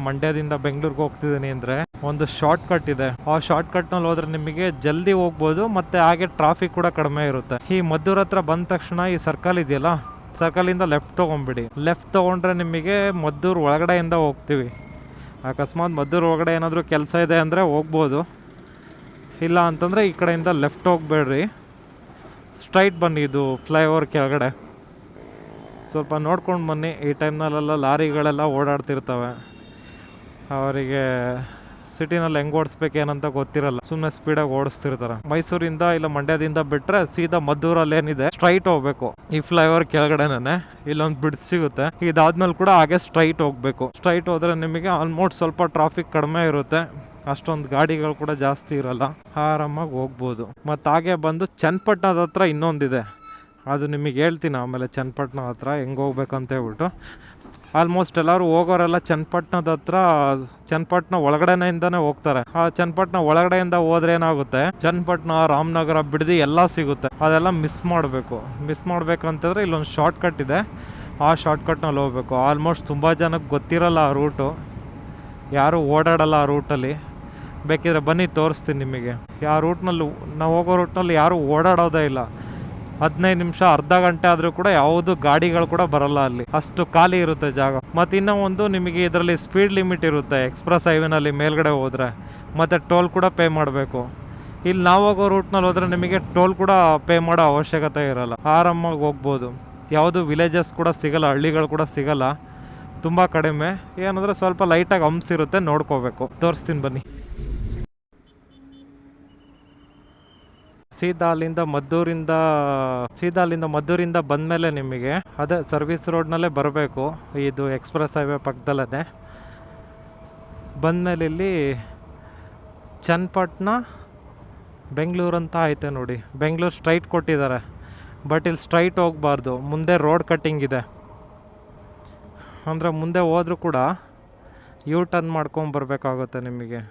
ಮಂಡ್ಯದಿಂದ ಬೆಂಗಳೂರಿಗೆ ಹೋಗ್ತಿದ್ದೀನಿ ಅಂದರೆ ಒಂದು ಶಾರ್ಟ್ ಕಟ್ ಇದೆ. ಆ ಶಾರ್ಟ್ ಕಟ್ನಲ್ಲಿ ಹೋದ್ರೆ ನಿಮಗೆ ಜಲ್ದಿ ಹೋಗ್ಬೋದು, ಮತ್ತೆ ಹಾಗೆ ಟ್ರಾಫಿಕ್ ಕೂಡ ಕಡಿಮೆ ಇರುತ್ತೆ. ಈ ಮದ್ದೂರ್ ಹತ್ರ ಬಂದ ತಕ್ಷಣ ಈ ಸರ್ಕಲ್ ಇದೆಯಲ್ಲ, ಸರ್ಕಲಿಂದ ಲೆಫ್ಟ್ ತೊಗೊಂಬಿಡಿ. ಲೆಫ್ಟ್ ತೊಗೊಂಡ್ರೆ ನಿಮಗೆ ಮದ್ದೂರು ಒಳಗಡೆಯಿಂದ ಹೋಗ್ತೀವಿ. ಅಕಸ್ಮಾತ್ ಮದ್ದೂರು ಒಳಗಡೆ ಏನಾದರೂ ಕೆಲಸ ಇದೆ ಅಂದರೆ ಹೋಗ್ಬೋದು, ಇಲ್ಲ ಅಂತಂದರೆ ಈ ಕಡೆಯಿಂದ ಲೆಫ್ಟ್ ಹೋಗ್ಬೇಡ್ರಿ, ಸ್ಟ್ರೈಟ್ ಬನ್ನಿ. ಇದು ಫ್ಲೈಓವರ್ ಕೆಳಗಡೆ ಸ್ವಲ್ಪ ನೋಡ್ಕೊಂಡು ಬನ್ನಿ. ಈ ಟೈಮ್ನಲ್ಲೆಲ್ಲ ಲಾರಿಗಳೆಲ್ಲ ಓಡಾಡ್ತಿರ್ತವೆ, ಅವರಿಗೆ ಸಿಟಿನಲ್ಲಿ ಹೆಂಗೆ ಓಡಿಸ್ಬೇಕೇನಂತ ಗೊತ್ತಿರಲ್ಲ, ಸುಮ್ಮನೆ ಸ್ಪೀಡಾಗಿ ಓಡಿಸ್ತಿರ್ತಾರೆ. ಮೈಸೂರಿಂದ ಇಲ್ಲ ಮಂಡ್ಯದಿಂದ ಬಿಟ್ಟರೆ ಸೀದಾ ಮದ್ದೂರಲ್ಲಿ ಏನಿದೆ ಸ್ಟ್ರೈಟ್ ಹೋಗ್ಬೇಕು. ಈ ಫ್ಲೈಓವರ್ ಕೆಳಗಡೆನೇ ಇಲ್ಲೊಂದು ಬ್ರಿಡ್ಜ್ ಸಿಗುತ್ತೆ, ಇದಾದ್ಮೇಲೆ ಕೂಡ ಹಾಗೆ ಸ್ಟ್ರೈಟ್ ಹೋಗ್ಬೇಕು. ಸ್ಟ್ರೈಟ್ ಹೋದ್ರೆ ನಿಮಗೆ ಆಲ್ಮೋಸ್ಟ್ ಸ್ವಲ್ಪ ಟ್ರಾಫಿಕ್ ಕಡಿಮೆ ಇರುತ್ತೆ, ಅಷ್ಟೊಂದು ಗಾಡಿಗಳು ಕೂಡ ಜಾಸ್ತಿ ಇರಲ್ಲ, ಆರಾಮಾಗಿ ಹೋಗ್ಬೋದು. ಮತ್ತು ಹಾಗೆ ಬಂದು ಚನ್ನಪಟ್ಟಣದ ಹತ್ರ ಇನ್ನೊಂದಿದೆ, ಅದು ನಿಮಗೆ ಹೇಳ್ತೀನಿ ಆಮೇಲೆ. ಚನ್ನಪಟ್ಟಣ ಹತ್ರ ಹೆಂಗೆ ಹೋಗ್ಬೇಕಂತ ಹೇಳ್ಬಿಟ್ಟು ಆಲ್ಮೋಸ್ಟ್ ಎಲ್ಲರೂ ಹೋಗೋರೆಲ್ಲ ಚನ್ನಪಟ್ಟಣದ ಹತ್ರ, ಚನ್ನಪಟ್ಟಣ ಒಳಗಡೆಯಿಂದನೇ ಹೋಗ್ತಾರೆ. ಆ ಚನ್ನಪಟ್ಟಣ ಒಳಗಡೆಯಿಂದ ಹೋದ್ರೆ ಏನಾಗುತ್ತೆ, ಚನ್ನಪಟ್ಟಣ, ರಾಮನಗರ, ಬಿಡದಿ ಎಲ್ಲ ಸಿಗುತ್ತೆ. ಅದೆಲ್ಲ ಮಿಸ್ ಮಾಡ್ಬೇಕಂತಂದ್ರೆ ಇಲ್ಲೊಂದು ಶಾರ್ಟ್ ಕಟ್ ಇದೆ, ಆ ಶಾರ್ಟ್ ಕಟ್ನಲ್ಲಿ ಹೋಗ್ಬೇಕು. ಆಲ್ಮೋಸ್ಟ್ ತುಂಬ ಜನಕ್ಕೆ ಗೊತ್ತಿರಲ್ಲ ಆ ರೂಟು, ಯಾರು ಓಡಾಡಲ್ಲ ಆ ರೂಟಲ್ಲಿ. ಬೇಕಿದ್ರೆ ಬನ್ನಿ ತೋರಿಸ್ತೀನಿ ನಿಮಗೆ. ಯಾವ ರೂಟ್ನಲ್ಲಿ ನಾವು ಹೋಗೋ ರೂಟ್ನಲ್ಲಿ ಯಾರು ಓಡಾಡೋದೇ ಇಲ್ಲ. 15 ನಿಮಿಷ ಅರ್ಧ ಗಂಟೆ ಆದರೂ ಕೂಡ ಯಾವುದು ಗಾಡಿಗಳು ಕೂಡ ಬರಲ್ಲ ಅಲ್ಲಿ, ಅಷ್ಟು ಖಾಲಿ ಇರುತ್ತೆ ಜಾಗ. ಮತ್ತು ಇನ್ನೂ ಒಂದು ನಿಮಗೆ ಇದರಲ್ಲಿ ಸ್ಪೀಡ್ ಲಿಮಿಟ್ ಇರುತ್ತೆ ಎಕ್ಸ್ಪ್ರೆಸ್ ಹೈವೇನಲ್ಲಿ ಮೇಲ್ಗಡೆ ಹೋದರೆ, ಮತ್ತು ಟೋಲ್ ಕೂಡ ಪೇ ಮಾಡಬೇಕು. ಇಲ್ಲಿ ನಾವು ಹೋಗೋ ರೂಟ್ನಲ್ಲಿ ಹೋದರೆ ನಿಮಗೆ ಟೋಲ್ ಕೂಡ ಪೇ ಮಾಡೋ ಅವಶ್ಯಕತೆ ಇರಲ್ಲ, ಆರಾಮಾಗಿ ಹೋಗ್ಬೋದು. ಯಾವುದು ವಿಲೇಜಸ್ ಕೂಡ ಸಿಗಲ್ಲ, ಹಳ್ಳಿಗಳು ಕೂಡ ಸಿಗಲ್ಲ, ತುಂಬ ಕಡಿಮೆ. ಏನಂದರೆ ಸ್ವಲ್ಪ ಲೈಟಾಗಿ ಹಂಪ್ಸ್ ಇರುತ್ತೆ, ನೋಡ್ಕೋಬೇಕು. ತೋರಿಸ್ತೀನಿ ಬನ್ನಿ. ಸೀದಾ ಅಲ್ಲಿಂದ ಮದ್ದೂರಿಂದ ಬಂದಮೇಲೆ ನಿಮಗೆ ಅದೇ ಸರ್ವಿಸ್ ರೋಡ್ನಲ್ಲೇ ಬರಬೇಕು. ಇದು ಎಕ್ಸ್ಪ್ರೆಸ್ ಹೈವೇ ಪಕ್ಕದಲ್ಲೇ ಬಂದಮೇಲೆ ಇಲ್ಲಿ ಚನ್ನಪಟ್ಟಣ ಬೆಂಗಳೂರು ಅಂತ ಐತೆ ನೋಡಿ. ಬೆಂಗಳೂರು ಸ್ಟ್ರೈಟ್ ಕೊಟ್ಟಿದ್ದಾರೆ, ಬಟ್ ಇಲ್ಲಿ ಸ್ಟ್ರೈಟ್ ಹೋಗಬಾರ್ದು, ಮುಂದೆ ರೋಡ್ ಕಟ್ಟಿಂಗ್ ಇದೆ. ಅಂದರೆ ಮುಂದೆ ಹೋದ್ರೂ ಕೂಡ ಯೂ ಟರ್ನ್ ಮಾಡ್ಕೊಂಬರ್ಬೇಕಾಗುತ್ತೆ ನಿಮಗೆ.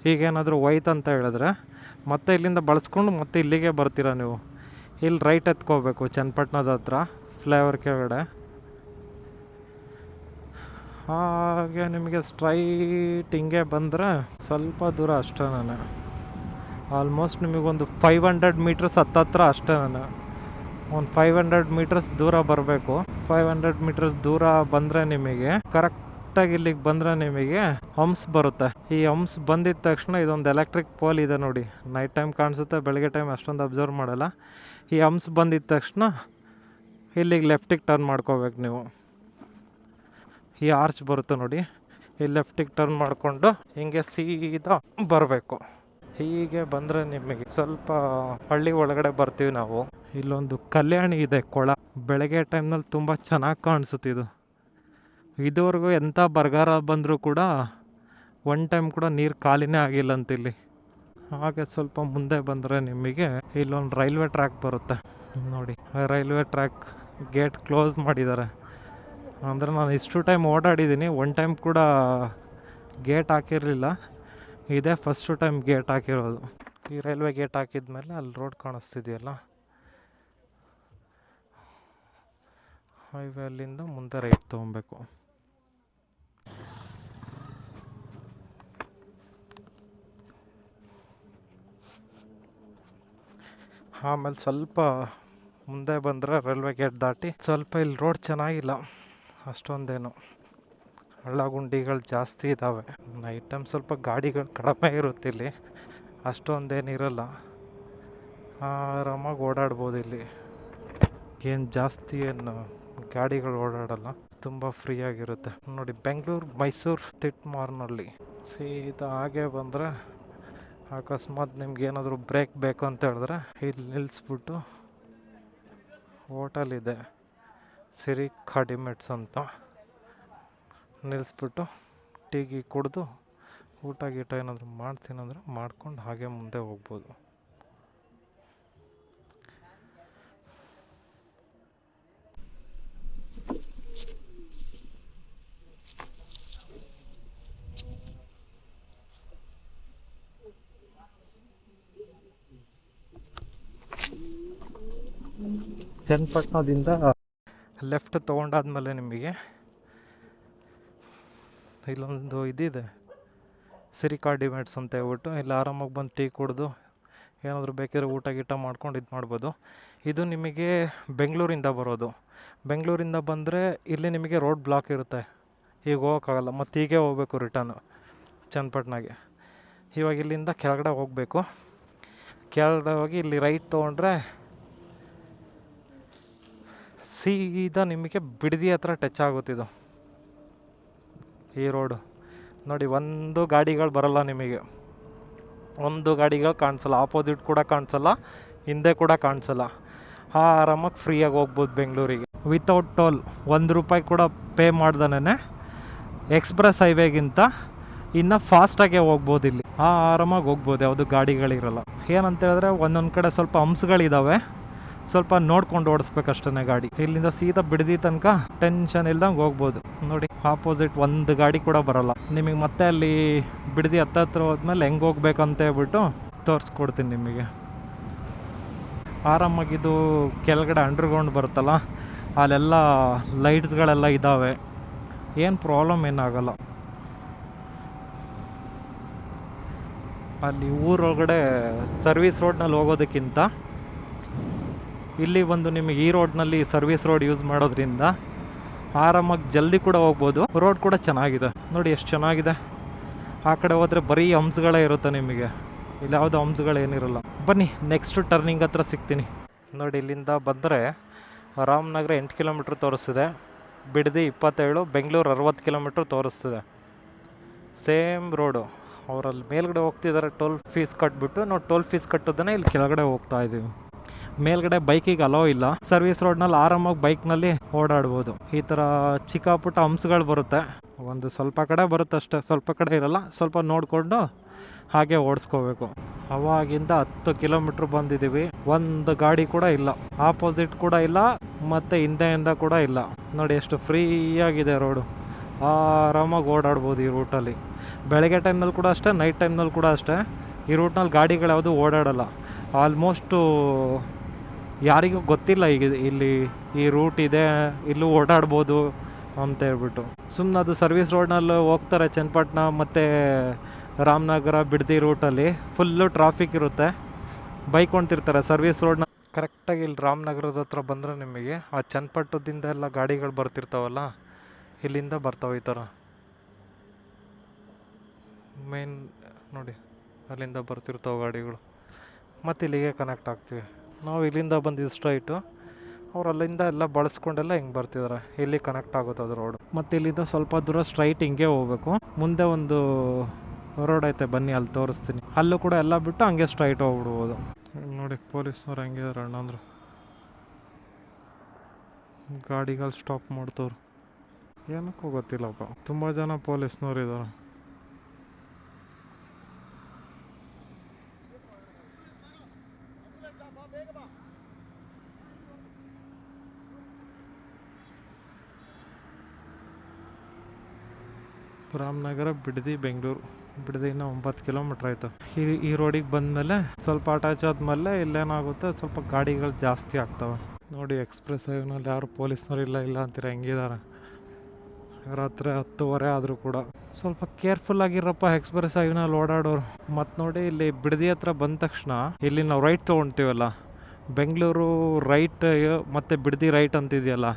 ಹೀಗೇನಾದರೂ ಹೋಯ್ತು ಅಂತ ಹೇಳಿದ್ರೆ ಮತ್ತೆ ಇಲ್ಲಿಂದ ಬಳಸ್ಕೊಂಡು ಮತ್ತೆ ಇಲ್ಲಿಗೆ ಬರ್ತೀರಾ ನೀವು. ಇಲ್ಲಿ ರೈಟ್ ಎತ್ಕೋಬೇಕು ಚನ್ನಪಟ್ಟಣದ ಹತ್ರ ಫ್ಲೈಓವರ್ ಕೆಳಗಡೆ. ಹಾಗೆ ನಿಮಗೆ ಸ್ಟ್ರೈಟ್ ಹಿಂಗೆ ಬಂದರೆ ಸ್ವಲ್ಪ ದೂರ ಅಷ್ಟೇ. ಆಲ್ಮೋಸ್ಟ್ ನಿಮಗೊಂದು 500 ಮೀಟರ್ಸ್ ಹತ್ತತ್ರ ಅಷ್ಟೇ. ಒಂದು 500 ಮೀಟರ್ಸ್ ದೂರ ಬರಬೇಕು. 500 ಮೀಟರ್ಸ್ ದೂರ ಬಂದರೆ ನಿಮಗೆ ಕರೆಕ್ಟಾಗಿ ಇಲ್ಲಿಗೆ ಬಂದರೆ ನಿಮಗೆ ಹಂಪ್ಸ್ ಬರುತ್ತೆ. ಈ ಹಂಪ್ಸ್ ಬಂದಿದ್ದ ತಕ್ಷಣ ಇದೊಂದು ಎಲೆಕ್ಟ್ರಿಕ್ ಪೋಲ್ ಇದೆ ನೋಡಿ, ನೈಟ್ ಟೈಮ್ ಕಾಣಿಸುತ್ತೆ, ಬೆಳಗ್ಗೆ ಟೈಮ್ ಅಷ್ಟೊಂದು ಅಬ್ಸರ್ವ್ ಮಾಡಲ್ಲ. ಈ ಹಂಪ್ಸ್ ಬಂದಿದ್ದ ತಕ್ಷಣ ಇಲ್ಲಿಗೆ ಲೆಫ್ಟಿಗೆ ಟರ್ನ್ ಮಾಡ್ಕೋಬೇಕು ನೀವು. ಈ ಆರ್ಚ್ ಬರುತ್ತೆ ನೋಡಿ, ಈ ಲೆಫ್ಟಿಗೆ ಟರ್ನ್ ಮಾಡಿಕೊಂಡು ಹಿಂಗೆ ಸೀದಾ ಬರಬೇಕು. ಹೀಗೆ ಬಂದರೆ ನಿಮಗೆ ಸ್ವಲ್ಪ ಹಳ್ಳಿ ಒಳಗಡೆ ಬರ್ತೀವಿ ನಾವು. ಇಲ್ಲೊಂದು ಕಲ್ಯಾಣಿ ಇದೆ, ಕೊಳ. ಬೆಳಗ್ಗೆ ಟೈಮ್ನಲ್ಲಿ ತುಂಬ ಚೆನ್ನಾಗಿ ಕಾಣಿಸುತ್ತಿದ್ದು. ಇದುವರೆಗೂ ಎಂಥ ಬರಗಾಲ ಬಂದರೂ ಕೂಡ ಒನ್ ಟೈಮ್ ಕೂಡ ನೀರು ಖಾಲಿನೇ ಆಗಿಲ್ಲ ಅಂತಿಲ್ಲಿ. ಹಾಗೆ ಸ್ವಲ್ಪ ಮುಂದೆ ಬಂದರೆ ನಿಮಗೆ ಇಲ್ಲೊಂದು ರೈಲ್ವೆ ಟ್ರ್ಯಾಕ್ ಬರುತ್ತೆ ನೋಡಿ. ರೈಲ್ವೆ ಟ್ರ್ಯಾಕ್ ಗೇಟ್ ಕ್ಲೋಸ್ ಮಾಡಿದ್ದಾರೆ. ಅಂದರೆ ನಾನು ಇಷ್ಟು ಟೈಮ್ ಓಡಾಡಿದ್ದೀನಿ, ಒನ್ ಟೈಮ್ ಕೂಡ ಗೇಟ್ ಹಾಕಿರಲಿಲ್ಲ, ಇದೇ ಫಸ್ಟು ಟೈಮ್ ಗೇಟ್ ಹಾಕಿರೋದು. ಈ ರೈಲ್ವೆ ಗೇಟ್ ಹಾಕಿದ್ಮೇಲೆ ಅಲ್ಲಿ ರೋಡ್ ಕಾಣಿಸ್ತಿದೆಯಲ್ಲ, ಹೈವೇ ಅಲ್ಲಿಂದ ಮುಂದೆ ರೈಟ್ ತೊಗೊಬೇಕು. ಆಮೇಲೆ ಸ್ವಲ್ಪ ಮುಂದೆ ಬಂದರೆ ರೈಲ್ವೆ ಗೇಟ್ ದಾಟಿ ಸ್ವಲ್ಪ ಇಲ್ಲಿ ರೋಡ್ ಚೆನ್ನಾಗಿಲ್ಲ ಅಷ್ಟೊಂದೇನು, ಹಳ್ಳ ಗುಂಡಿಗಳು ಜಾಸ್ತಿ ಇದ್ದಾವೆ. ನೈಟ್ ಟೈಮ್ ಸ್ವಲ್ಪ ಗಾಡಿಗಳು ಕಡಿಮೆ ಇರುತ್ತೆ ಇಲ್ಲಿ, ಅಷ್ಟೊಂದೇನಿರಲ್ಲ, ಆರಾಮಾಗಿ ಓಡಾಡ್ಬೋದು ಇಲ್ಲಿ. ಏನು ಜಾಸ್ತಿ ಏನು ಗಾಡಿಗಳು ಓಡಾಡಲ್ಲ, ತುಂಬ ಫ್ರೀಯಾಗಿರುತ್ತೆ ನೋಡಿ. ಬೆಂಗಳೂರು ಮೈಸೂರು ತಿಟ್ ಮಾರ್ನಲ್ಲಿ ಸೀದಾ ಹಾಗೆ ಬಂದರೆ ಅಕಸ್ಮಾತ್ ನಿಮ್ಗೆ ಏನಾದರೂ ಬ್ರೇಕ್ ಬೇಕು ಅಂತ ಹೇಳಿದ್ರೆ ಇಲ್ಲಿ ನಿಲ್ಲಿಸ್ಬಿಟ್ಟು ಹೋಟೆಲ್ ಇದೆ ಸಿರಿ ಖಾಡಿಮೆಟ್ಸ್ ಅಂತ, ನಿಲ್ಲಿಸ್ಬಿಟ್ಟು ಟೀ ಕುಡಿದು ಊಟ ಗೀಟ ಏನಾದರೂ ಮಾಡ್ತೀನಂದ್ರೆ ಮಾಡ್ಕೊಂಡು ಹಾಗೆ ಮುಂದೆ ಹೋಗ್ಬೋದು. ಚನ್ನಪಟ್ಟಣದಿಂದ ಲೆಫ್ಟ್ ತೊಗೊಂಡಾದ್ಮೇಲೆ ನಿಮಗೆ ಇಲ್ಲೊಂದು ಇದಿದೆ ಸಿರಿಕಾ ಡಿಮ್ಯಾಟ್ಸ್ ಅಂತ ಹೇಳ್ಬಿಟ್ಟು, ಇಲ್ಲಿ ಆರಾಮಾಗಿ ಬಂದು ಟೀ ಕುಡಿದು ಏನಾದರೂ ಬೇಕಿದ್ರೆ ಊಟ ಗೀಟ ಮಾಡ್ಕೊಂಡು ಇದು ಮಾಡ್ಬೋದು. ಇದು ನಿಮಗೆ ಬೆಂಗಳೂರಿಂದ ಬರೋದು. ಬೆಂಗಳೂರಿಂದ ಬಂದರೆ ಇಲ್ಲಿ ನಿಮಗೆ ರೋಡ್ ಬ್ಲಾಕ್ ಇರುತ್ತೆ, ಈಗ ಹೋಗೋಕ್ಕಾಗಲ್ಲ, ಮತ್ತು ಹೀಗೆ ಹೋಗ್ಬೇಕು ರಿಟರ್ನು ಚನ್ನಪಟ್ಟಣಗೆ. ಇವಾಗ ಇಲ್ಲಿಂದ ಕೆಳಗಡೆ ಹೋಗಬೇಕು. ಕೆಳಗಡೆ ಹೋಗಿ ಇಲ್ಲಿ ರೈಟ್ ತೊಗೊಂಡ್ರೆ ಸೀದಾ ನಿಮಗೆ ಬಿಡದಿ ಹತ್ರ ಟಚ್ ಆಗುತ್ತಿದ್ದು ಈ ರೋಡು. ನೋಡಿ, ಒಂದು ಗಾಡಿಗಳು ಬರಲ್ಲ ನಿಮಗೆ, ಒಂದು ಗಾಡಿಗಳು ಕಾಣಿಸಲ್ಲ, ಆಪೋಸಿಟ್ ಕೂಡ ಕಾಣಿಸಲ್ಲ, ಹಿಂದೆ ಕೂಡ ಕಾಣಿಸಲ್ಲ. ಆರಾಮಾಗಿ ಫ್ರೀಯಾಗಿ ಹೋಗ್ಬೋದು ಬೆಂಗಳೂರಿಗೆ ವಿತೌಟ್ ಟೋಲ್. ₹1 ಕೂಡ ಪೇ ಮಾಡ್ದೇ ಎಕ್ಸ್ಪ್ರೆಸ್ ಹೈವೇಗಿಂತ ಇನ್ನು ಫಾಸ್ಟಾಗೆ ಹೋಗ್ಬೋದು. ಇಲ್ಲಿ ಆರಾಮಾಗಿ ಹೋಗ್ಬೋದು, ಯಾವುದು ಗಾಡಿಗಳಿರಲ್ಲ. ಏನಂತ ಹೇಳಿದ್ರೆ ಒಂದೊಂದು ಕಡೆ ಸ್ವಲ್ಪ ಹಂಪ್ಸ್ಗಳಿದ್ದಾವೆ, ಸ್ವಲ್ಪ ನೋಡ್ಕೊಂಡು ಓಡಿಸ್ಬೇಕಷ್ಟೇ ಗಾಡಿ. ಇಲ್ಲಿಂದ ಸೀದಾ ಬಿಡದಿ ತನಕ ಟೆನ್ಷನ್ ಇಲ್ದಂಗೆ ಹೋಗ್ಬೋದು. ನೋಡಿ, ಆಪೋಸಿಟ್ ಒಂದು ಗಾಡಿ ಕೂಡ ಬರಲ್ಲ ನಿಮಗೆ. ಮತ್ತೆ ಅಲ್ಲಿ ಬಿಡದಿ ಹತ್ತತ್ರ ಹೋದ್ಮೇಲೆ ಹೆಂಗೆ ಹೋಗ್ಬೇಕಂತ ಹೇಳ್ಬಿಟ್ಟು ತೋರಿಸ್ಕೊಡ್ತೀನಿ ನಿಮಗೆ. ಆರಾಮಾಗಿದು ಕೆಳಗಡೆ ಅಂಡರ್ಗ್ರೌಂಡ್ ಬರುತ್ತಲ್ಲ, ಅಲ್ಲೆಲ್ಲ ಲೈಟ್ಸ್ಗಳೆಲ್ಲ ಇದ್ದಾವೆ, ಏನು ಪ್ರಾಬ್ಲಮ್ ಏನಾಗಲ್ಲ. ಅಲ್ಲಿ ಊರೊಳಗಡೆ ಸರ್ವಿಸ್ ರೋಡ್ನಲ್ಲಿ ಹೋಗೋದಕ್ಕಿಂತ ಇಲ್ಲಿ ಬಂದು ನಿಮಗೆ ಈ ರೋಡ್ನಲ್ಲಿ ಸರ್ವಿಸ್ ರೋಡ್ ಯೂಸ್ ಮಾಡೋದ್ರಿಂದ ಆರಾಮಾಗಿ ಜಲ್ದಿ ಕೂಡ ಹೋಗ್ಬೋದು. ರೋಡ್ ಕೂಡ ಚೆನ್ನಾಗಿದೆ, ನೋಡಿ ಎಷ್ಟು ಚೆನ್ನಾಗಿದೆ. ಆ ಕಡೆ ಹೋದರೆ ಬರೀ ಹಂಪ್ಸ್ಗಳೇ ಇರುತ್ತೆ ನಿಮಗೆ, ಇಲ್ಲಿ ಯಾವುದೋ ಹಂಪ್ಸ್ಗಳೇನಿರಲ್ಲ. ಬನ್ನಿ ನೆಕ್ಸ್ಟ್ ಟರ್ನಿಂಗ್ ಹತ್ರ ಸಿಗ್ತೀನಿ. ನೋಡಿ, ಇಲ್ಲಿಂದ ಬಂದರೆ ರಾಮನಗರ 8 ಕಿಲೋಮೀಟ್ರ್ ತೋರಿಸ್ತಿದೆ, ಬಿಡದಿ 27, ಬೆಂಗಳೂರು 60 ಕಿಲೋಮೀಟ್ರ್ ತೋರಿಸ್ತಿದೆ. Same road. ಅವರಲ್ಲಿ ಮೇಲ್ಗಡೆ ಹೋಗ್ತಿದ್ದಾರೆ ಟೋಲ್ ಫೀಸ್ ಕಟ್ಬಿಟ್ಟು, ನಾವು ಟೋಲ್ ಫೀಸ್ ಕಟ್ಟೋದನ್ನೇ ಇಲ್ಲಿ ಕೆಳಗಡೆ ಹೋಗ್ತಾ ಇದ್ದೀವಿ. ಮೇಲ್ಗಡೆ ಬೈಕಿಗೆ ಅಲೋ ಇಲ್ಲ. ಸರ್ವಿಸ್ ರೋಡ್ನಲ್ಲಿ ಆರಾಮಾಗಿ ಬೈಕ್ನಲ್ಲಿ ಓಡಾಡ್ಬೋದು. ಈ ಥರ ಚಿಕ್ಕ ಪುಟ್ಟ ಹಂಪ್ಸ್ಗಳು ಬರುತ್ತೆ, ಒಂದು ಸ್ವಲ್ಪ ಕಡೆ ಬರುತ್ತೆ ಅಷ್ಟೇ, ಸ್ವಲ್ಪ ಕಡೆ ಇರಲ್ಲ. ಸ್ವಲ್ಪ ನೋಡಿಕೊಂಡು ಹಾಗೆ ಓಡಿಸ್ಕೋಬೇಕು. ಅವಾಗಿಂದ 10 ಕಿಲೋಮೀಟ್ರ್ ಬಂದಿದ್ದೀವಿ, ಒಂದು ಗಾಡಿ ಕೂಡ ಇಲ್ಲ, ಆಪೋಸಿಟ್ ಕೂಡ ಇಲ್ಲ, ಮತ್ತು ಹಿಂದೆಯಿಂದ ಕೂಡ ಇಲ್ಲ. ನೋಡಿ ಎಷ್ಟು ಫ್ರೀಯಾಗಿದೆ ರೋಡು, ಆರಾಮಾಗಿ ಓಡಾಡ್ಬೋದು ಈ ರೂಟಲ್ಲಿ. ಬೆಳಗ್ಗೆ ಟೈಮ್ನಲ್ಲಿ ಕೂಡ ಅಷ್ಟೇ, ನೈಟ್ ಟೈಮ್ನಲ್ಲಿ ಕೂಡ ಅಷ್ಟೇ. ಈ ರೂಟ್ನಲ್ಲಿ ಗಾಡಿಗಳು ಯಾವುದು ಓಡಾಡಲ್ಲ. ಆಲ್ಮೋಸ್ಟು ಯಾರಿಗೂ ಗೊತ್ತಿಲ್ಲ ಈಗ ಇಲ್ಲಿ ಈ ರೂಟ್ ಇದೆ, ಇಲ್ಲೂ ಓಡಾಡ್ಬೋದು ಅಂತ ಹೇಳ್ಬಿಟ್ಟು. ಸುಮ್ಮನೆ ಅದು ಸರ್ವಿಸ್ ರೋಡ್ನಲ್ಲಿ ಹೋಗ್ತಾರೆ ಚನ್ನಪಟ್ಟಣ ಮತ್ತು ರಾಮನಗರ ಬಿಡದಿ ರೂಟಲ್ಲಿ ಫುಲ್ಲು ಟ್ರಾಫಿಕ್ ಇರುತ್ತೆ, ಬೈಕ್ ಹೊಂಟಿರ್ತಾರೆ ಸರ್ವಿಸ್ ರೋಡ್ನ. ಕರೆಕ್ಟಾಗಿ ಇಲ್ಲಿ ರಾಮನಗರದ ಹತ್ರ ಬಂದರೆ ನಿಮಗೆ ಆ ಚನ್ನಪಟ್ಟಣದಿಂದ ಎಲ್ಲ ಗಾಡಿಗಳು ಬರ್ತಿರ್ತಾವಲ್ಲ, ಇಲ್ಲಿಂದ ಬರ್ತಾವೆ ಈ ಥರ ಮೇನ್. ನೋಡಿ, ಅಲ್ಲಿಂದ ಬರ್ತಿರ್ತಾವೆ ಗಾಡಿಗಳು, ಮತ್ತು ಇಲ್ಲಿಗೆ ಕನೆಕ್ಟ್ ಆಗ್ತೀವಿ ನಾವು. ಇಲ್ಲಿಂದ ಬಂದಿದ್ದು ಸ್ಟ್ರೈಟು, ಅವ್ರು ಅಲ್ಲಿಂದ ಎಲ್ಲ ಬಳಸ್ಕೊಂಡೆಲ್ಲ ಹಿಂಗೆ ಬರ್ತಿದ್ದಾರೆ, ಇಲ್ಲಿ ಕನೆಕ್ಟ್ ಆಗುತ್ತೆ ಅದು ರೋಡು. ಮತ್ತು ಇಲ್ಲಿಂದ ಸ್ವಲ್ಪ ದೂರ ಸ್ಟ್ರೈಟ್ ಹಿಂಗೆ ಹೋಗ್ಬೇಕು. ಮುಂದೆ ಒಂದು ರೋಡ್ ಐತೆ, ಬನ್ನಿ ಅಲ್ಲಿ ತೋರಿಸ್ತೀನಿ. ಅಲ್ಲೂ ಕೂಡ ಎಲ್ಲ ಬಿಟ್ಟು ಹಂಗೆ ಸ್ಟ್ರೈಟ್ ಹೋಗ್ಬಿಡ್ಬೋದು. ನೋಡಿ, ಪೊಲೀಸ್ನವ್ರು ಹೆಂಗಿದಾರೆ ಅಣ್ಣಂದ್ರು, ಗಾಡಿಗಳು ಸ್ಟಾಪ್ ಮಾಡ್ತವ್ರು, ಏನಕ್ಕೂ ಗೊತ್ತಿಲ್ಲಪ್ಪ. ತುಂಬ ಜನ ಪೊಲೀಸ್ನವ್ರು ಇದ್ದಾರೆ. ರಾಮನಗರ ಬಿಡದಿ ಬೆಂಗಳೂರು, ಬಿಡದಿನ 9 ಕಿಲೋಮೀಟ್ರ್ ಆಯಿತು. ಈ ರೋಡಿಗೆ ಬಂದಮೇಲೆ ಸ್ವಲ್ಪ ಅಟ್ಯಾಚ್ ಆದಮೇಲೆ ಇಲ್ಲೇನಾಗುತ್ತೆ, ಸ್ವಲ್ಪ ಗಾಡಿಗಳು ಜಾಸ್ತಿ ಆಗ್ತವೆ. ನೋಡಿ, ಎಕ್ಸ್ಪ್ರೆಸ್ ಹೈವೇನಲ್ಲಿ ಯಾರು ಪೊಲೀಸ್ನವ್ರು ಇಲ್ಲ ಅಂತೀರ, ಹೆಂಗಿದ್ದಾರೆ. ರಾತ್ರಿ 10:30 ಆದರೂ ಕೂಡ ಸ್ವಲ್ಪ ಕೇರ್ಫುಲ್ಲಾಗಿರಪ್ಪ ಎಕ್ಸ್ಪ್ರೆಸ್ ಹೈವೇನಲ್ಲಿ ಓಡಾಡೋರು. ಮತ್ತು ನೋಡಿ, ಇಲ್ಲಿ ಬಿಡದಿ ಹತ್ರ ಬಂದ ತಕ್ಷಣ ಇಲ್ಲಿ ನಾವು ರೈಟ್ ತೊಗೊಳ್ತೀವಲ್ಲ, ಬೆಂಗಳೂರು ರೈಟ್ ಮತ್ತು ಬಿಡದಿ ರೈಟ್ ಅಂತಿದೆಯಲ್ಲ,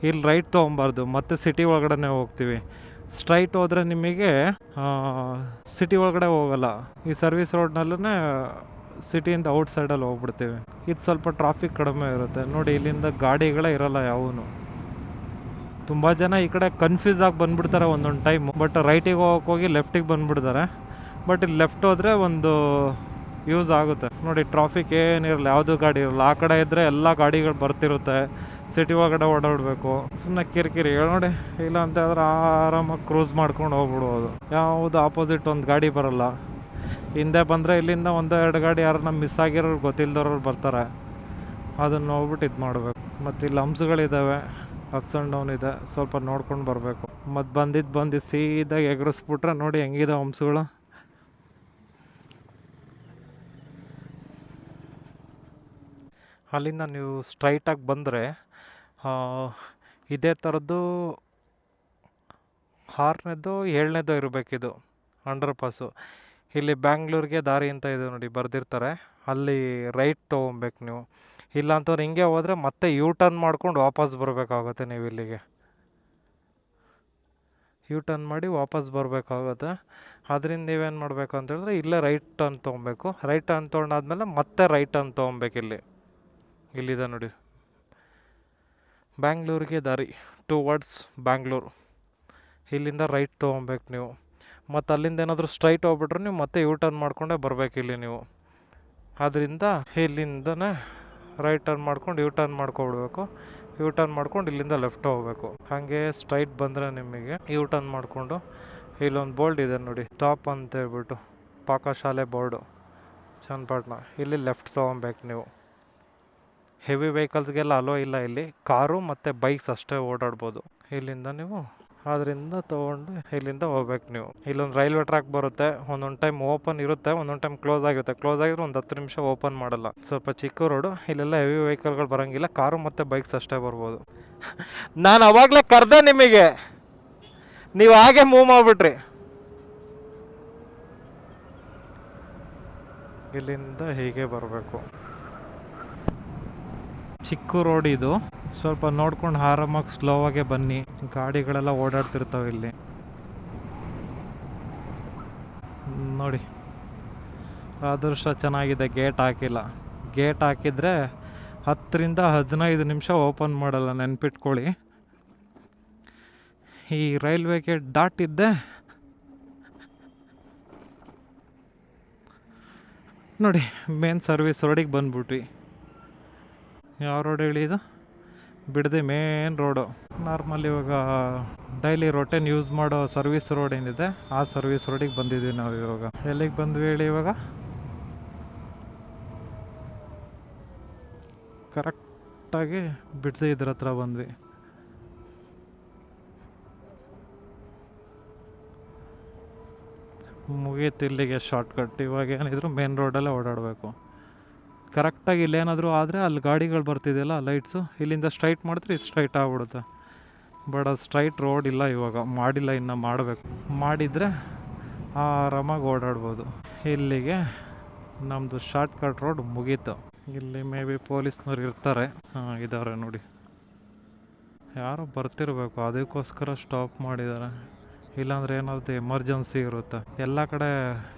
ಇಲ್ಲಿ ರೈಟ್ ತೊಗೊಬಾರ್ದು, ಮತ್ತು ಸಿಟಿ ಒಳಗಡೆ ಹೋಗ್ತೀವಿ. ಸ್ಟ್ರೈಟ್ ಹೋದರೆ ನಿಮಗೆ ಸಿಟಿ ಒಳಗಡೆ ಹೋಗಲ್ಲ, ಈ ಸರ್ವಿಸ್ ರೋಡ್ನಲ್ಲೇ ಸಿಟಿಯಿಂದ ಔಟ್ ಸೈಡಲ್ಲಿ ಹೋಗ್ಬಿಡ್ತೀವಿ. ಇದು ಸ್ವಲ್ಪ ಟ್ರಾಫಿಕ್ ಕಡಿಮೆ ಇರುತ್ತೆ. ನೋಡಿ, ಇಲ್ಲಿಂದ ಗಾಡಿಗಳೇ ಇರೋಲ್ಲ ಯಾವೂ. ತುಂಬ ಜನ ಈ ಕಡೆ ಕನ್ಫ್ಯೂಸ್ ಆಗಿ ಬಂದುಬಿಡ್ತಾರೆ ಒಂದೊಂದು ಟೈಮು, ಬಟ್ ರೈಟಿಗೆ ಹೋಗಿ ಲೆಫ್ಟಿಗೆ ಬಂದುಬಿಡ್ತಾರೆ. ಬಟ್ ಇಲ್ಲಿ ಲೆಫ್ಟ್ ಹೋದರೆ ಒಂದು ಯೂಸ್ ಆಗುತ್ತೆ. ನೋಡಿ, ಟ್ರಾಫಿಕ್ ಏನಿರಲ್ಲ, ಯಾವುದೂ ಗಾಡಿ ಇರಲ್ಲ. ಆ ಕಡೆ ಇದ್ದರೆ ಎಲ್ಲ ಗಾಡಿಗಳು ಬರ್ತಿರುತ್ತೆ, ಸಿಟಿ ಒಳಗಡೆ ಓಡಾಡಬೇಕು. ಸುಮ್ಮನೆ ಕಿರಿಕಿರಿ ನೋಡಿ. ಇಲ್ಲ ಅಂತ ಹೇಳಿದ್ರೆ ಆರಾಮಾಗಿ ಕ್ರೂಸ್ ಮಾಡ್ಕೊಂಡು ಹೋಗ್ಬಿಡ್ಬೋದು. ಯಾವುದು ಆಪೋಸಿಟ್ ಒಂದು ಗಾಡಿ ಬರಲ್ಲ. ಹಿಂದೆ ಬಂದರೆ ಇಲ್ಲಿಂದ 1-2 ಗಾಡಿ ಯಾರನ್ನ ಮಿಸ್ ಆಗಿರೋರು ಗೊತ್ತಿಲ್ಲದವ್ರು ಬರ್ತಾರೆ, ಅದನ್ನು ಹೋಗ್ಬಿಟ್ಟು ಇದು ಮಾಡಬೇಕು. ಮತ್ತು ಇಲ್ಲಿ ಹಂಪ್ಸ್ಗಳಿದ್ದಾವೆ, ಅಪ್ಸ್ ಆ್ಯಂಡ್ ಡೌನ್ ಇದೆ, ಸ್ವಲ್ಪ ನೋಡ್ಕೊಂಡು ಬರಬೇಕು. ಮತ್ತು ಬಂದಿದ್ದು ಸೀದಾಗಿ ಎಗರಿಸ್ಬಿಟ್ರೆ ನೋಡಿ ಹೆಂಗಿದೆ ಹಂಪ್ಸ್ಗಳು. ಅಲ್ಲಿಂದ ನೀವು ಸ್ಟ್ರೈಟಾಗಿ ಬಂದರೆ ಇದೇ ಥರದ್ದು 6ನೇದು 7ನೇದು ಇರಬೇಕಿದು ಅಂಡರ್ ಪಾಸು. ಇಲ್ಲಿ ಬ್ಯಾಂಗ್ಳೂರಿಗೆ ದಾರಿ ಅಂತ ಇದೆ ನೋಡಿ ಬರ್ದಿರ್ತಾರೆ, ಅಲ್ಲಿ ರೈಟ್ ತೊಗೊಬೇಕು ನೀವು. ಇಲ್ಲ ಅಂತವ್ರು ಹಿಂಗೆ ಹೋದರೆ ಮತ್ತೆ ಯೂ ಟರ್ನ್ ಮಾಡ್ಕೊಂಡು ವಾಪಸ್ ಬರಬೇಕಾಗುತ್ತೆ ನೀವು ಇಲ್ಲಿಗೆ. ಯೂ ಟರ್ನ್ ಮಾಡಿ ವಾಪಸ್ ಬರಬೇಕಾಗುತ್ತೆ. ಅದರಿಂದ ನೀವೇನು ಮಾಡಬೇಕು ಅಂತ ಹೇಳಿದ್ರೆ ಇಲ್ಲೇ ರೈಟ್ ಟರ್ನ್ ತೊಗೊಬೇಕು. ರೈಟ್ ಟರ್ನ್ ತೊಗೊಂಡಾದ್ಮೇಲೆ ಮತ್ತೆ ರೈಟ್ ಟರ್ನ್ ತೊಗೊಬೇಕು. ಇಲ್ಲಿದೆ ನೋಡಿ ಬ್ಯಾಂಗ್ಳೂರಿಗೆ ದಾರಿ, ಟುವರ್ಡ್ಸ್ ಬ್ಯಾಂಗ್ಳೂರು. ಇಲ್ಲಿಂದ ರೈಟ್ ತೊಗೊಬೇಕು ನೀವು. ಮತ್ತು ಅಲ್ಲಿಂದ ಏನಾದರೂ ಸ್ಟ್ರೈಟ್ ಹೋಗ್ಬಿಟ್ರೆ ನೀವು ಮತ್ತೆ ಯೂ ಟರ್ನ್ ಮಾಡ್ಕೊಂಡೇ ಬರಬೇಕು ಇಲ್ಲಿ ನೀವು. ಆದ್ದರಿಂದ ಇಲ್ಲಿಂದನೇ ರೈಟ್ ಟರ್ನ್ ಮಾಡ್ಕೊಂಡು ಯೂ ಟರ್ನ್ ಮಾಡ್ಕೊಬಿಡ್ಬೇಕು. ಯೂ ಟರ್ನ್ ಮಾಡ್ಕೊಂಡು ಇಲ್ಲಿಂದ ಲೆಫ್ಟ್ ಹೋಗಬೇಕು. ಹಾಗೆ ಸ್ಟ್ರೈಟ್ ಬಂದರೆ ನಿಮಗೆ ಯೂ ಟರ್ನ್ ಮಾಡಿಕೊಂಡು ಇಲ್ಲೊಂದು ಬೋರ್ಡ್ ಇದೆ ನೋಡಿ, ಸ್ಟಾಪ್ ಅಂತ ಹೇಳ್ಬಿಟ್ಟು, ಪಾಕಶಾಲೆ ಬೋರ್ಡು ಚನ್ನಪಟ್ಟಣ. ಇಲ್ಲಿ ಲೆಫ್ಟ್ ತೊಗೊಬೇಕು ನೀವು. ಹೆವಿ ವೆಹಿಕಲ್ಸ್ಗೆಲ್ಲ ಅಲೋ ಇಲ್ಲ ಇಲ್ಲಿ, ಕಾರು ಮತ್ತು ಬೈಕ್ಸ್ ಅಷ್ಟೇ ಓಡಾಡ್ಬೋದು ಇಲ್ಲಿಂದ ನೀವು. ಅದರಿಂದ ತೊಗೊಂಡು ಇಲ್ಲಿಂದ ಹೋಗ್ಬೇಕು ನೀವು. ಇಲ್ಲೊಂದು ರೈಲ್ವೆ ಟ್ರ್ಯಾಕ್ ಬರುತ್ತೆ, ಒಂದೊಂದು ಟೈಮ್ ಓಪನ್ ಇರುತ್ತೆ, ಒಂದೊಂದು ಟೈಮ್ ಕ್ಲೋಸ್ ಆಗಿರುತ್ತೆ. ಕ್ಲೋಸ್ ಆಗಿದ್ರೆ ಒಂದು 10 ನಿಮಿಷ ಓಪನ್ ಮಾಡಲ್ಲ. ಸ್ವಲ್ಪ ಚಿಕ್ಕ ರೋಡು, ಇಲ್ಲೆಲ್ಲ ಹೆವಿ ವೆಹಿಕಲ್ಗಳು ಬರೋಂಗಿಲ್ಲ, ಕಾರು ಮತ್ತು ಬೈಕ್ಸ್ ಅಷ್ಟೇ ಬರ್ಬೋದು. ನಾನು ಅವಾಗಲೇ ಕರೆದೆ ನಿಮಗೆ, ನೀವು ಹಾಗೆ ಮೂವ್ ಮಾಡಿಬಿಟ್ರಿ. ಇಲ್ಲಿಂದ ಹೀಗೆ ಬರಬೇಕು. ಚಿಕ್ಕ ರೋಡ್ ಇದು, ಸ್ವಲ್ಪ ನೋಡ್ಕೊಂಡು ಆರಾಮಾಗಿ ಸ್ಲೋವಾಗೆ ಬನ್ನಿ, ಗಾಡಿಗಳೆಲ್ಲ ಓಡಾಡ್ತಿರ್ತಾವೆ ಇಲ್ಲಿ ನೋಡಿ. ಅದೃಷ್ಟ ಚೆನ್ನಾಗಿದೆ, ಗೇಟ್ ಹಾಕಿಲ್ಲ. ಗೇಟ್ ಹಾಕಿದರೆ 10ರಿಂದ 15 ನಿಮಿಷ ಓಪನ್ ಮಾಡಲ್ಲ, ನೆನ್ಪಿಟ್ಕೊಳ್ಳಿ. ಈ ರೈಲ್ವೆ ಗೇಟ್ ದಾಟಿದ್ದೆ ನೋಡಿ, ಮೇನ್ ಸರ್ವಿಸ್ ರೋಡಿಗೆ ಬಂದ್ಬಿಟ್ವಿ. ಯಾವ ರೋಡ್ ಹೇಳಿ ಇದು? Bidadi main road. ನಾರ್ಮಲ್ ಇವಾಗ ಡೈಲಿ ರೊಟೇನ್ ಯೂಸ್ ಮಾಡೋ ಸರ್ವಿಸ್ ರೋಡ್ ಏನಿದೆ, ಆ ಸರ್ವಿಸ್ ರೋಡಿಗೆ ಬಂದಿದ್ದೀವಿ ನಾವು ಇವಾಗ. ಎಲ್ಲಿಗೆ ಬಂದ್ವಿ ಹೇಳಿ ಇವಾಗ? ಕರೆಕ್ಟಾಗಿ ಬಿಡದಿ ಇದ್ರ ಹತ್ರ ಬಂದ್ವಿ. ಮುಗೀತು ಇಲ್ಲಿಗೆ ಶಾರ್ಟ್ಕಟ್. ಇವಾಗ ಏನಿದ್ರು ಮೇನ್ ರೋಡಲ್ಲೇ ಓಡಾಡಬೇಕು. ಕರೆಕ್ಟಾಗಿ ಇಲ್ಲೇನಾದರೂ ಆದರೆ ಅಲ್ಲಿ ಗಾಡಿಗಳು ಬರ್ತಿದೆಯಲ್ಲ ಲೈಟ್ಸು, ಇಲ್ಲಿಂದ ಸ್ಟ್ರೈಟ್ ಮಾಡಿದ್ರೆ ಇದು ಸ್ಟ್ರೈಟ್ ಆಗ್ಬಿಡುತ್ತೆ. ಬಟ್ ಅದು ಸ್ಟ್ರೈಟ್ ರೋಡ್ ಇಲ್ಲ ಇವಾಗ, ಮಾಡಿಲ್ಲ, ಇನ್ನು ಮಾಡಬೇಕು. ಮಾಡಿದರೆ ಆರಾಮಾಗಿ ಓಡಾಡ್ಬೋದು. ಇಲ್ಲಿಗೆ ನಮ್ಮದು ಶಾರ್ಟ್ಕಟ್ ರೋಡ್ ಮುಗೀತು. ಇಲ್ಲಿ ಮೇ ಬಿ ಪೊಲೀಸ್ನವ್ರು ಇರ್ತಾರೆ. ಹಾಂ, ಇದ್ದಾರೆ ನೋಡಿ. ಯಾರೋ ಬರ್ತಿರಬೇಕು, ಅದಕ್ಕೋಸ್ಕರ ಸ್ಟಾಪ್ ಮಾಡಿದ್ದಾರೆ. ಇಲ್ಲಾಂದ್ರೆ ಏನಾದ್ರು ಎಮರ್ಜೆನ್ಸಿ ಇರುತ್ತೆ. ಎಲ್ಲ ಕಡೆ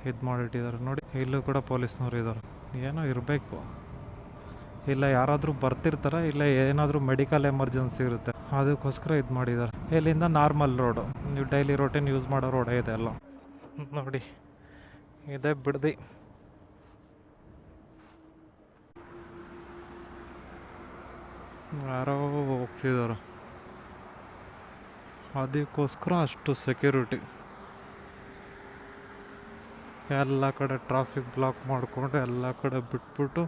ಇದು ಮಾಡಿಟ್ಟಿದ್ದಾರೆ ನೋಡಿ. ಇಲ್ಲೂ ಕೂಡ ಪೊಲೀಸ್ನವ್ರು ಇದ್ದಾರೆ, ಏನೋ ಇರಬೇಕು. ಇಲ್ಲ ಯಾರಾದರೂ ಬರ್ತಿರ್ತಾರೆ, ಇಲ್ಲ ಏನಾದರೂ ಮೆಡಿಕಲ್ ಎಮರ್ಜೆನ್ಸಿ ಇರುತ್ತೆ, ಅದಕ್ಕೋಸ್ಕರ ಇದು ಮಾಡಿದ್ದಾರೆ. ಇಲ್ಲಿಂದ ನಾರ್ಮಲ್ ರೋಡು, ನೀವು ಡೈಲಿ ರೋಟೇನ್ ಯೂಸ್ ಮಾಡೋ ರೋಡೇ ಇದೆ ಎಲ್ಲ ನೋಡಿ. ಇದೇ ಬಿಡದಿ. ಯಾರೋ ಹೋಗ್ತಿದ್ದಾರೆ, ಅದಕ್ಕೋಸ್ಕರ ಅಷ್ಟು ಸೆಕ್ಯೂರಿಟಿ. ಎಲ್ಲ ಕಡೆ ಟ್ರಾಫಿಕ್ ಬ್ಲಾಕ್ ಮಾಡಿಕೊಂಡು ಎಲ್ಲ ಕಡೆ ಬಿಟ್ಬಿಟ್ಟು